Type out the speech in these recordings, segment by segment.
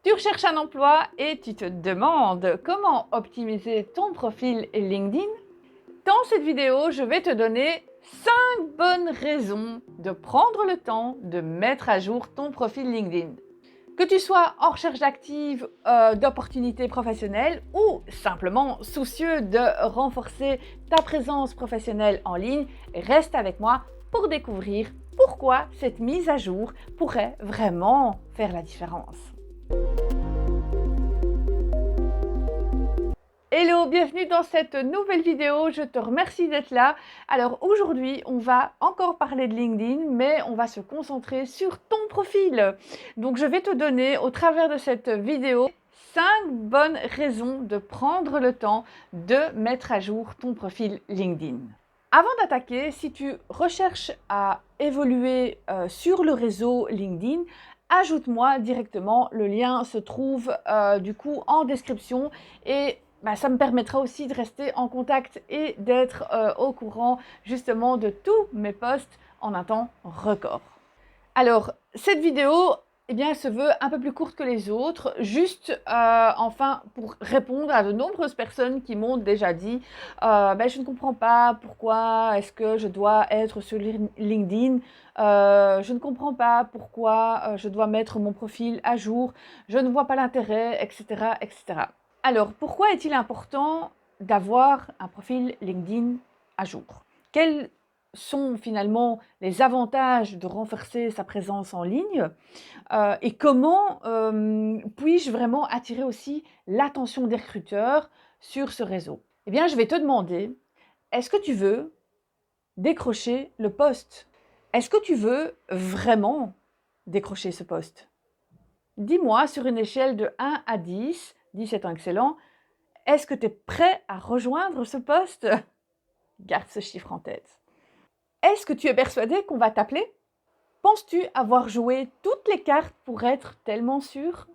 Tu recherches un emploi et tu te demandes comment optimiser ton profil LinkedIn? Dans cette vidéo, je vais te donner 5 bonnes raisons de prendre le temps de mettre à jour ton profil LinkedIn. Que tu sois en recherche active d'opportunités professionnelles ou simplement soucieux de renforcer ta présence professionnelle en ligne, reste avec moi pour découvrir pourquoi cette mise à jour pourrait vraiment faire la différence. Hello, bienvenue dans cette nouvelle vidéo, je te remercie d'être là. Alors aujourd'hui, on va encore parler de LinkedIn, mais on va se concentrer sur ton profil. Donc je vais te donner au travers de cette vidéo 5 bonnes raisons de prendre le temps de mettre à jour ton profil LinkedIn. Avant d'attaquer, si tu recherches à évoluer sur le réseau LinkedIn, ajoute-moi directement, le lien se trouve du coup en description et ça me permettra aussi de rester en contact et d'être au courant justement de tous mes posts en un temps record. Alors, cette vidéo, elle se veut un peu plus courte que les autres, juste enfin pour répondre à de nombreuses personnes qui m'ont déjà dit je ne comprends pas pourquoi est-ce que je dois être sur LinkedIn, je ne comprends pas pourquoi je dois mettre mon profil à jour, je ne vois pas l'intérêt, etc., etc. Alors, pourquoi est-il important d'avoir un profil LinkedIn à jour? Quels sont finalement les avantages de renforcer sa présence en ligne et comment puis-je vraiment attirer aussi l'attention des recruteurs sur ce réseau? Eh bien, je vais te demander, est-ce que tu veux décrocher le poste? Est-ce que tu veux vraiment décrocher ce poste? Dis-moi sur une échelle de 1 à 10, 10 étant excellent, est-ce que tu es prêt à rejoindre ce poste? Garde ce chiffre en tête. Est-ce que tu es persuadé qu'on va t'appeler? Penses-tu avoir joué toutes les cartes pour être tellement sûr?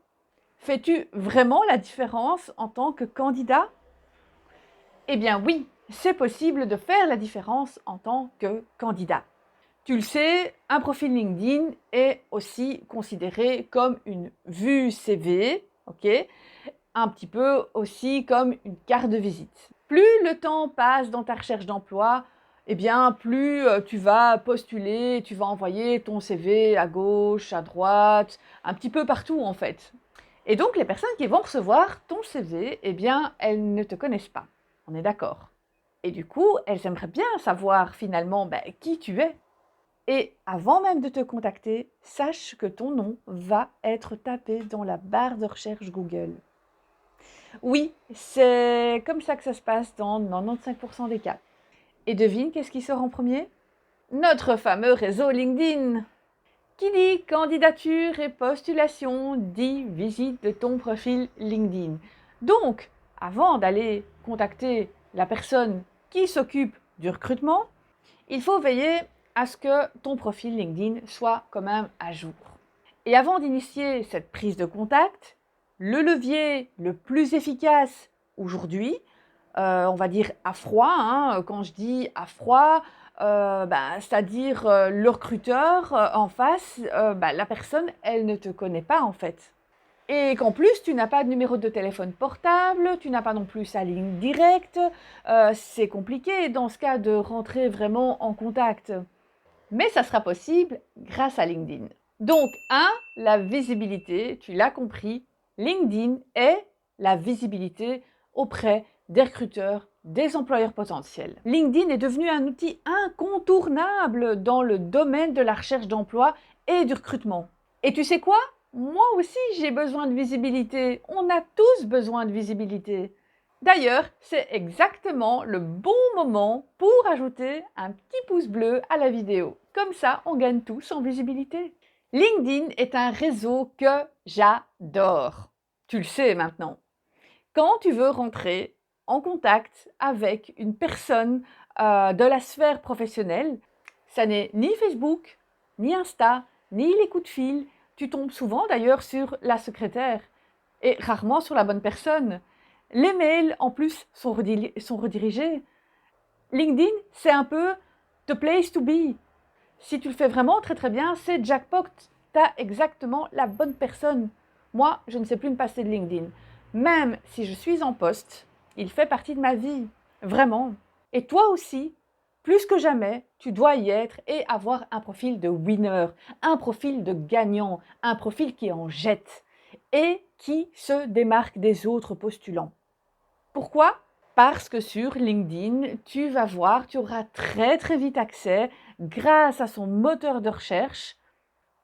Fais-tu vraiment la différence en tant que candidat? Eh bien oui, c'est possible de faire la différence en tant que candidat. Tu le sais, un profil LinkedIn est aussi considéré comme une vue CV, ok? Un petit peu aussi comme une carte de visite. Plus le temps passe dans ta recherche d'emploi, eh bien plus tu vas postuler, tu vas envoyer ton CV à gauche, à droite, un petit peu partout en fait. Et donc les personnes qui vont recevoir ton CV, eh bien elles ne te connaissent pas. On est d'accord. Et du coup, elles aimeraient bien savoir finalement qui tu es. Et avant même de te contacter, sache que ton nom va être tapé dans la barre de recherche Google. Oui, c'est comme ça que ça se passe dans 95% des cas. Et devine qu'est-ce qui sort en premier? Notre fameux réseau LinkedIn. Qui dit candidature et postulation dit visite de ton profil LinkedIn. Donc, avant d'aller contacter la personne qui s'occupe du recrutement, il faut veiller à ce que ton profil LinkedIn soit quand même à jour. Et avant d'initier cette prise de contact, le levier le plus efficace aujourd'hui, on va dire à froid, quand je dis à froid, c'est-à-dire le recruteur en face, la personne, elle ne te connaît pas en fait. Et qu'en plus, tu n'as pas de numéro de téléphone portable, tu n'as pas non plus sa ligne directe, c'est compliqué dans ce cas de rentrer vraiment en contact. Mais ça sera possible grâce à LinkedIn. Donc, la visibilité, tu l'as compris, LinkedIn est la visibilité auprès des recruteurs, des employeurs potentiels. LinkedIn est devenu un outil incontournable dans le domaine de la recherche d'emploi et du recrutement. Et tu sais quoi? Moi aussi, j'ai besoin de visibilité. On a tous besoin de visibilité. D'ailleurs, c'est exactement le bon moment pour ajouter un petit pouce bleu à la vidéo. Comme ça, on gagne tous en visibilité. LinkedIn est un réseau que j'adore. Tu le sais maintenant. Quand tu veux rentrer en contact avec une personne de la sphère professionnelle, ça n'est ni Facebook, ni Insta, ni les coups de fil. Tu tombes souvent d'ailleurs sur la secrétaire et rarement sur la bonne personne. Les mails, en plus, sont redirigés. LinkedIn, c'est un peu the place to be. Si tu le fais vraiment très très bien, c'est jackpot. Tu as exactement la bonne personne Moi, je ne sais plus me passer de LinkedIn. Même si je suis en poste, il fait partie de ma vie, vraiment. Et toi aussi, plus que jamais, tu dois y être et avoir un profil de winner, un profil de gagnant, un profil qui en jette et qui se démarque des autres postulants. Pourquoi? Parce que sur LinkedIn, tu vas voir, tu auras très très vite accès, grâce à son moteur de recherche,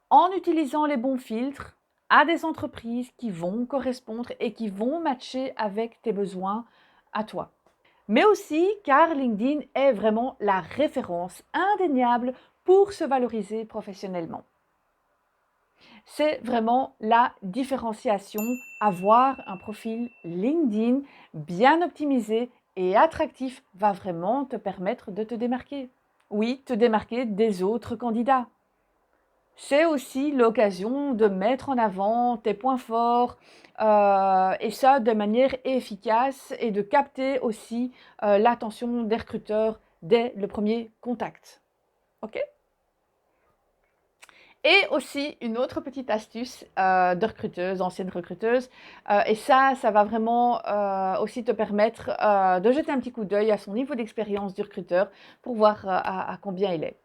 en utilisant les bons filtres, à des entreprises qui vont correspondre et qui vont matcher avec tes besoins à toi. Mais aussi car LinkedIn est vraiment la référence indéniable pour se valoriser professionnellement. C'est vraiment la différenciation, avoir un profil LinkedIn bien optimisé et attractif va vraiment te permettre de te démarquer. Oui, te démarquer des autres candidats. C'est aussi l'occasion de mettre en avant tes points forts et ça de manière efficace et de capter aussi l'attention des recruteurs dès le premier contact. Ok? Et aussi une autre petite astuce de recruteuse, ancienne recruteuse, et ça va vraiment aussi te permettre de jeter un petit coup d'œil à son niveau d'expérience du recruteur pour voir à combien il est.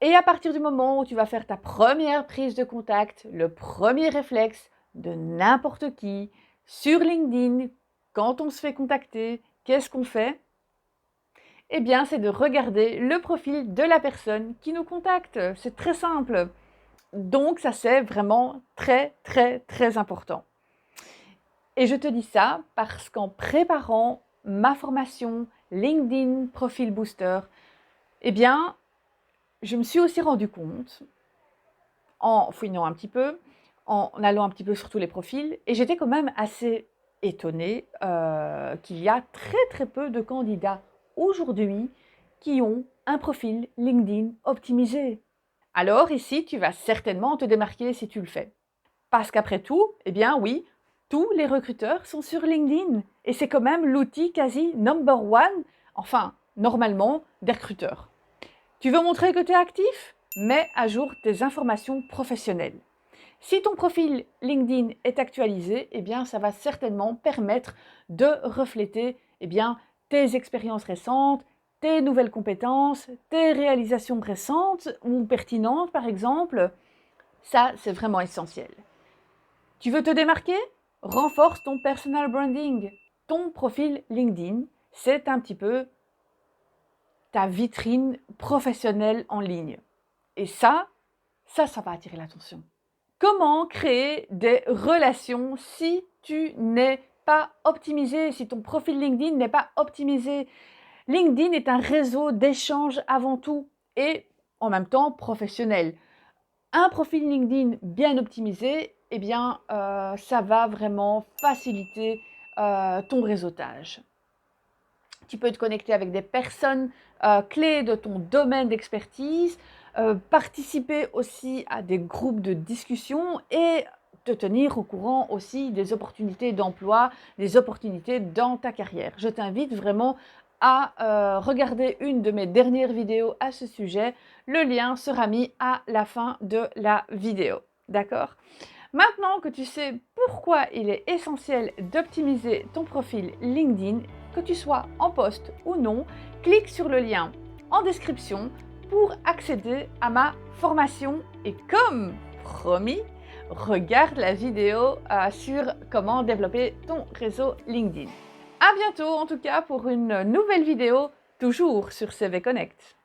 Et à partir du moment où tu vas faire ta première prise de contact, le premier réflexe de n'importe qui sur LinkedIn, quand on se fait contacter, qu'est-ce qu'on fait? Eh bien, c'est de regarder le profil de la personne qui nous contacte. C'est très simple. Donc, ça, c'est vraiment très, très, très important. Et je te dis ça parce qu'en préparant ma formation LinkedIn Profil Booster, eh bien, je me suis aussi rendu compte, en fouinant un petit peu, en allant un petit peu sur tous les profils, et j'étais quand même assez étonnée qu'il y a très, très peu de candidats aujourd'hui qui ont un profil LinkedIn optimisé. Alors ici, tu vas certainement te démarquer si tu le fais. Parce qu'après tout, eh bien oui, tous les recruteurs sont sur LinkedIn et c'est quand même l'outil quasi number one, enfin, normalement, des recruteurs. Tu veux montrer que tu es actif? Mets à jour tes informations professionnelles. Si ton profil LinkedIn est actualisé, eh bien, ça va certainement permettre de refléter eh bien, tes expériences récentes, tes nouvelles compétences, tes réalisations récentes ou pertinentes, par exemple. Ça, c'est vraiment essentiel. Tu veux te démarquer? Renforce ton personal branding. Ton profil LinkedIn, c'est un petit peu ta vitrine professionnelle en ligne. Et ça va attirer l'attention. Comment créer des relations si tu n'es pas optimisé, si ton profil LinkedIn n'est pas optimisé? LinkedIn est un réseau d'échanges avant tout et en même temps professionnel. Un profil LinkedIn bien optimisé, eh bien, ça va vraiment faciliter ton réseautage. Tu peux te connecter avec des personnes clés de ton domaine d'expertise, participer aussi à des groupes de discussion et te tenir au courant aussi des opportunités d'emploi, des opportunités dans ta carrière. Je t'invite vraiment à regarder une de mes dernières vidéos à ce sujet. Le lien sera mis à la fin de la vidéo. D'accord? Maintenant que tu sais pourquoi il est essentiel d'optimiser ton profil LinkedIn, que tu sois en poste ou non, clique sur le lien en description pour accéder à ma formation et comme promis, regarde la vidéo sur comment développer ton réseau LinkedIn. À bientôt en tout cas pour une nouvelle vidéo, toujours sur CV Connect.